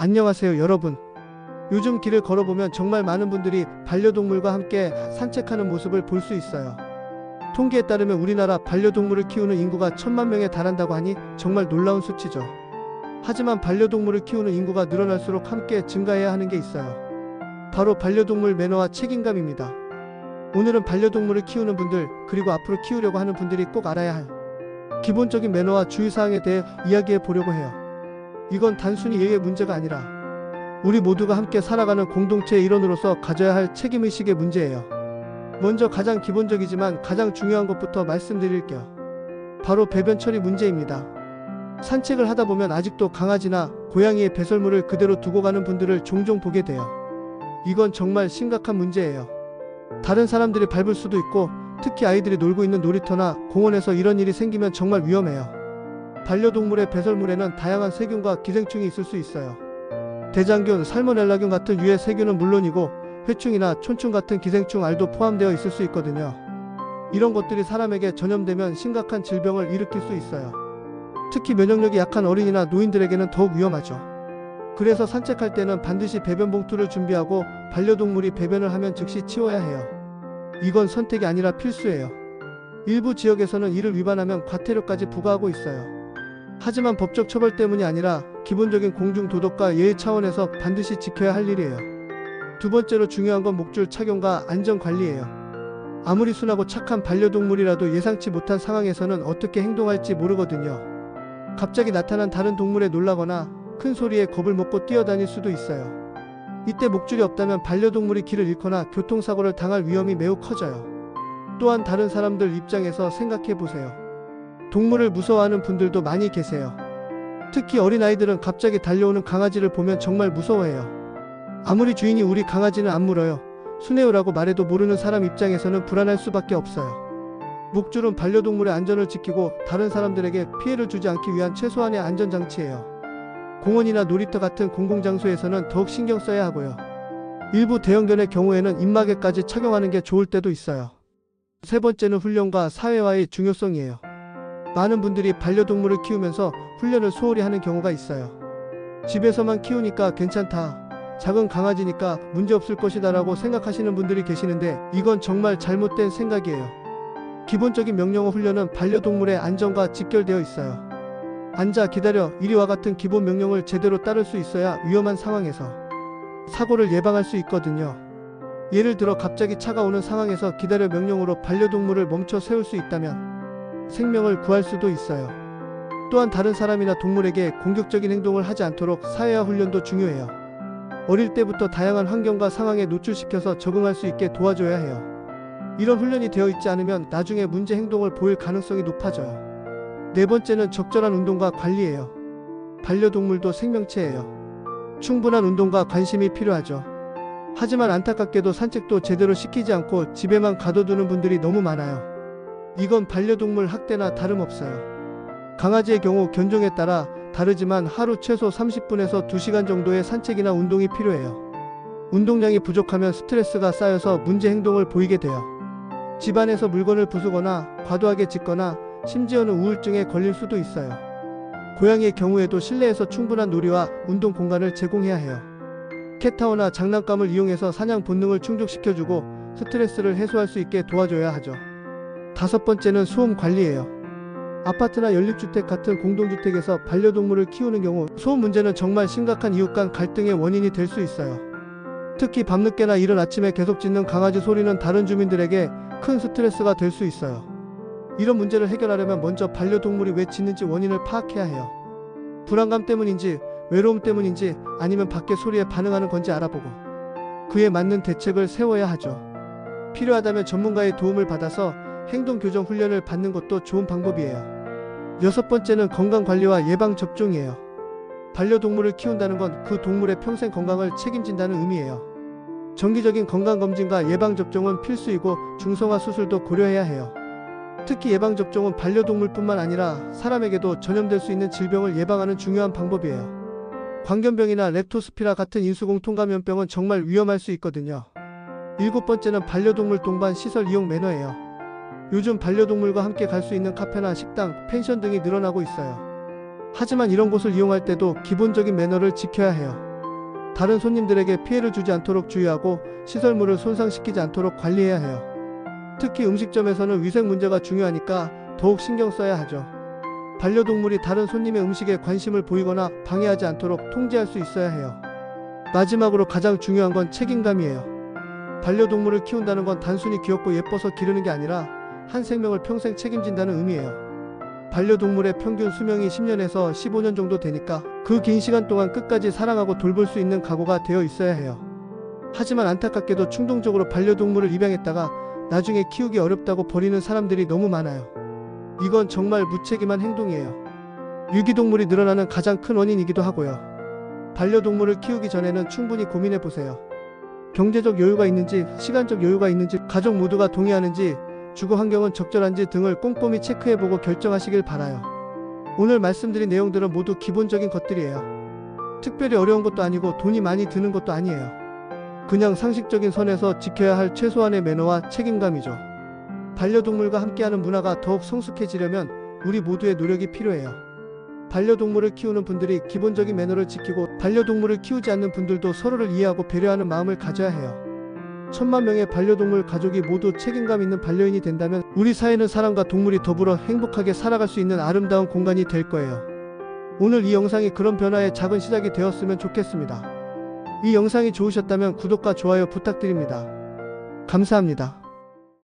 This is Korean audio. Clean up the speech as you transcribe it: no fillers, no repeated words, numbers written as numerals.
안녕하세요 여러분. 요즘 길을 걸어보면 정말 많은 분들이 반려동물과 함께 산책하는 모습을 볼 수 있어요. 통계에 따르면 우리나라 반려동물을 키우는 인구가 1000만 명에 달한다고 하니 정말 놀라운 수치죠. 하지만 반려동물을 키우는 인구가 늘어날수록 함께 증가해야 하는 게 있어요. 바로 반려동물 매너와 책임감입니다. 오늘은 반려동물을 키우는 분들, 그리고 앞으로 키우려고 하는 분들이 꼭 알아야 할 기본적인 매너와 주의사항에 대해 이야기해 보려고 해요. 이건 단순히 예의 문제가 아니라 우리 모두가 함께 살아가는 공동체의 일원으로서 가져야 할 책임의식의 문제예요. 먼저 가장 기본적이지만 가장 중요한 것부터 말씀드릴게요. 바로 배변 처리 문제입니다. 산책을 하다 보면 아직도 강아지나 고양이의 배설물을 그대로 두고 가는 분들을 종종 보게 돼요. 이건 정말 심각한 문제예요. 다른 사람들이 밟을 수도 있고, 특히 아이들이 놀고 있는 놀이터나 공원에서 이런 일이 생기면 정말 위험해요. 반려동물의 배설물에는 다양한 세균과 기생충이 있을 수 있어요. 대장균, 살모넬라균 같은 유해 세균은 물론이고 회충이나 촌충 같은 기생충 알도 포함되어 있을 수 있거든요. 이런 것들이 사람에게 전염되면 심각한 질병을 일으킬 수 있어요. 특히 면역력이 약한 어린이나 노인들에게는 더욱 위험하죠. 그래서 산책할 때는 반드시 배변 봉투를 준비하고 반려동물이 배변을 하면 즉시 치워야 해요. 이건 선택이 아니라 필수예요. 일부 지역에서는 이를 위반하면 과태료까지 부과하고 있어요. 하지만 법적 처벌 때문이 아니라 기본적인 공중도덕과 예의 차원에서 반드시 지켜야 할 일이에요. 두 번째로 중요한 건 목줄 착용과 안전관리예요. 아무리 순하고 착한 반려동물이라도 예상치 못한 상황에서는 어떻게 행동할지 모르거든요. 갑자기 나타난 다른 동물에 놀라거나 큰 소리에 겁을 먹고 뛰어다닐 수도 있어요. 이때 목줄이 없다면 반려동물이 길을 잃거나 교통사고를 당할 위험이 매우 커져요. 또한 다른 사람들 입장에서 생각해 보세요. 동물을 무서워하는 분들도 많이 계세요. 특히 어린아이들은 갑자기 달려오는 강아지를 보면 정말 무서워해요. 아무리 주인이 우리 강아지는 안 물어요, 순해요라고 말해도 모르는 사람 입장에서는 불안할 수밖에 없어요. 목줄은 반려동물의 안전을 지키고 다른 사람들에게 피해를 주지 않기 위한 최소한의 안전장치예요. 공원이나 놀이터 같은 공공장소에서는 더욱 신경 써야 하고요. 일부 대형견의 경우에는 입마개까지 착용하는 게 좋을 때도 있어요. 세 번째는 훈련과 사회화의 중요성이에요. 많은 분들이 반려동물을 키우면서 훈련을 소홀히 하는 경우가 있어요. 집에서만 키우니까 괜찮다, 작은 강아지니까 문제없을 것이다 라고 생각하시는 분들이 계시는데 이건 정말 잘못된 생각이에요. 기본적인 명령어 훈련은 반려동물의 안전과 직결되어 있어요. 앉아, 기다려, 이리와 같은 기본 명령을 제대로 따를 수 있어야 위험한 상황에서 사고를 예방할 수 있거든요. 예를 들어 갑자기 차가 오는 상황에서 기다려 명령으로 반려동물을 멈춰 세울 수 있다면 생명을 구할 수도 있어요. 또한 다른 사람이나 동물에게 공격적인 행동을 하지 않도록 사회화 훈련도 중요해요. 어릴 때부터 다양한 환경과 상황에 노출시켜서 적응할 수 있게 도와줘야 해요. 이런 훈련이 되어 있지 않으면 나중에 문제 행동을 보일 가능성이 높아져요. 네 번째는 적절한 운동과 관리예요. 반려동물도 생명체예요. 충분한 운동과 관심이 필요하죠. 하지만 안타깝게도 산책도 제대로 시키지 않고 집에만 가둬두는 분들이 너무 많아요. 이건 반려동물 학대나 다름없어요. 강아지의 경우 견종에 따라 다르지만 하루 최소 30분에서 2시간 정도의 산책이나 운동이 필요해요. 운동량이 부족하면 스트레스가 쌓여서 문제 행동을 보이게 돼요. 집안에서 물건을 부수거나 과도하게 짖거나 심지어는 우울증에 걸릴 수도 있어요. 고양이의 경우에도 실내에서 충분한 놀이와 운동 공간을 제공해야 해요. 캣타워나 장난감을 이용해서 사냥 본능을 충족시켜주고 스트레스를 해소할 수 있게 도와줘야 하죠. 다섯 번째는 소음 관리예요. 아파트나 연립주택 같은 공동주택에서 반려동물을 키우는 경우 소음 문제는 정말 심각한 이웃 간 갈등의 원인이 될 수 있어요. 특히 밤늦게나 이른 아침에 계속 짖는 강아지 소리는 다른 주민들에게 큰 스트레스가 될 수 있어요. 이런 문제를 해결하려면 먼저 반려동물이 왜 짖는지 원인을 파악해야 해요. 불안감 때문인지, 외로움 때문인지, 아니면 밖의 소리에 반응하는 건지 알아보고 그에 맞는 대책을 세워야 하죠. 필요하다면 전문가의 도움을 받아서 행동교정 훈련을 받는 것도 좋은 방법이에요. 여섯 번째는 건강관리와 예방접종이에요. 반려동물을 키운다는 건 그 동물의 평생 건강을 책임진다는 의미예요. 정기적인 건강검진과 예방접종은 필수이고 중성화 수술도 고려해야 해요. 특히 예방접종은 반려동물뿐만 아니라 사람에게도 전염될 수 있는 질병을 예방하는 중요한 방법이에요. 광견병이나 렙토스피라 같은 인수공통감염병은 정말 위험할 수 있거든요. 일곱 번째는 반려동물 동반 시설 이용 매너예요. 요즘 반려동물과 함께 갈 수 있는 카페나 식당, 펜션 등이 늘어나고 있어요. 하지만 이런 곳을 이용할 때도 기본적인 매너를 지켜야 해요. 다른 손님들에게 피해를 주지 않도록 주의하고 시설물을 손상시키지 않도록 관리해야 해요. 특히 음식점에서는 위생 문제가 중요하니까 더욱 신경 써야 하죠. 반려동물이 다른 손님의 음식에 관심을 보이거나 방해하지 않도록 통제할 수 있어야 해요. 마지막으로 가장 중요한 건 책임감이에요. 반려동물을 키운다는 건 단순히 귀엽고 예뻐서 기르는 게 아니라 한 생명을 평생 책임진다는 의미예요. 반려동물의 평균 수명이 10년에서 15년 정도 되니까 그 긴 시간 동안 끝까지 사랑하고 돌볼 수 있는 각오가 되어 있어야 해요. 하지만 안타깝게도 충동적으로 반려동물을 입양했다가 나중에 키우기 어렵다고 버리는 사람들이 너무 많아요. 이건 정말 무책임한 행동이에요. 유기동물이 늘어나는 가장 큰 원인이기도 하고요. 반려동물을 키우기 전에는 충분히 고민해보세요. 경제적 여유가 있는지, 시간적 여유가 있는지, 가족 모두가 동의하는지, 주거 환경은 적절한지 등을 꼼꼼히 체크해보고 결정하시길 바라요. 오늘 말씀드린 내용들은 모두 기본적인 것들이에요. 특별히 어려운 것도 아니고 돈이 많이 드는 것도 아니에요. 그냥 상식적인 선에서 지켜야 할 최소한의 매너와 책임감이죠. 반려동물과 함께하는 문화가 더욱 성숙해지려면 우리 모두의 노력이 필요해요. 반려동물을 키우는 분들이 기본적인 매너를 지키고 반려동물을 키우지 않는 분들도 서로를 이해하고 배려하는 마음을 가져야 해요. 1000만 명의 반려동물 가족이 모두 책임감 있는 반려인이 된다면 우리 사회는 사람과 동물이 더불어 행복하게 살아갈 수 있는 아름다운 공간이 될 거예요. 오늘 이 영상이 그런 변화의 작은 시작이 되었으면 좋겠습니다. 이 영상이 좋으셨다면 구독과 좋아요 부탁드립니다. 감사합니다.